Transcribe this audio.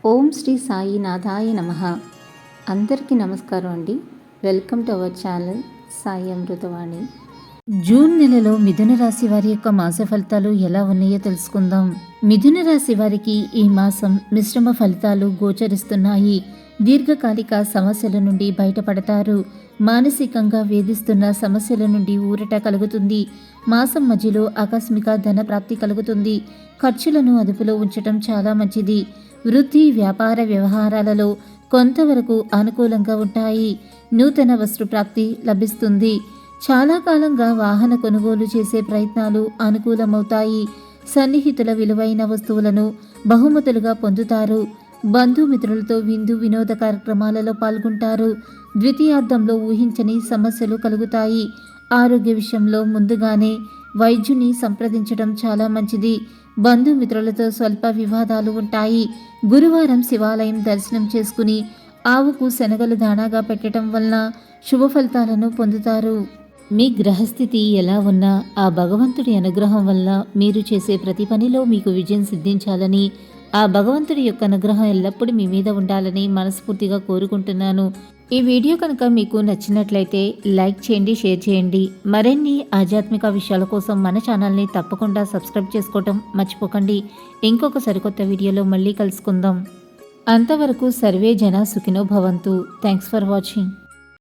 ఓం శ్రీ సాయినాథాయ నమః. అందరికీ నమస్కారం అండి. Welcome to our channel Sai Amruthavani. June నెలలో మిథున రాశి వారి యొక్క మాస ఫలితాలు ఎలా ఉన్నాయో తెలుసుకుందాం. మిథున రాశి వారికి ఈ మాసం మిశ్రమ ఫలితాలు గోచరిస్తున్నాయి. దీర్ఘకాలిక సమస్యల నుండి బయటపడతారు. మానసికంగా వేధిస్తున్న సమస్యల నుండి ఊరట కలుగుతుంది. మాసం మధ్యలో ఆకస్మిక ధన ప్రాప్తి కలుగుతుంది. ఖర్చులను అదుపులో ఉంచడం చాలా మంచిది. వృత్తి వ్యాపార వ్యవహారాలలో కొంతవరకు అనుకూలంగా ఉంటాయి. నూతన వస్తు ప్రాప్తి లభిస్తుంది. చాలా కాలంగా వాహన కొనుగోలు చేసే ప్రయత్నాలు అనుకూలమవుతాయి. సన్నిహితుల విలువైన వస్తువులను బహుమతులుగా పొందుతారు. బంధుమిత్రులతో విందు వినోద కార్యక్రమాలలో పాల్గొంటారు. ద్వితీయార్థంలో ఊహించని సమస్యలు కలుగుతాయి. ఆరోగ్య విషయంలో ముందుగానే వైద్యుని సంప్రదించడం చాలా మంచిది. బంధుమిత్రులతో స్వల్ప వివాదాలు ఉంటాయి. గురువారం శివాలయం దర్శనం చేసుకుని ఆవుకు శనగలు దానాగా పెట్టడం వలన శుభ ఫలితాలను పొందుతారు. మీ గ్రహస్థితి ఎలా ఉన్నా ఆ భగవంతుడి అనుగ్రహం వల్ల మీరు చేసే ప్రతి పనిలో మీకు విజయం సిద్ధించాలని, ఆ భగవంతుడి యొక్క అనుగ్రహం ఎల్లప్పుడూ మీ మీద ఉండాలని మనస్ఫూర్తిగా కోరుకుంటున్నాను. ఈ వీడియో కనుక మీకు నచ్చినట్లయితే లైక్ చేయండి, షేర్ చేయండి. మరిన్ని ఆధ్యాత్మిక విషయాల కోసం మన ఛానల్ని తప్పకుండా సబ్స్క్రైబ్ చేసుకోవటం మర్చిపోకండి. ఇంకొక సరికొత్త వీడియోలో మళ్ళీ కలుసుకుందాం. అంతవరకు సర్వే జన సుఖినో భవంతు. Thanks for watching.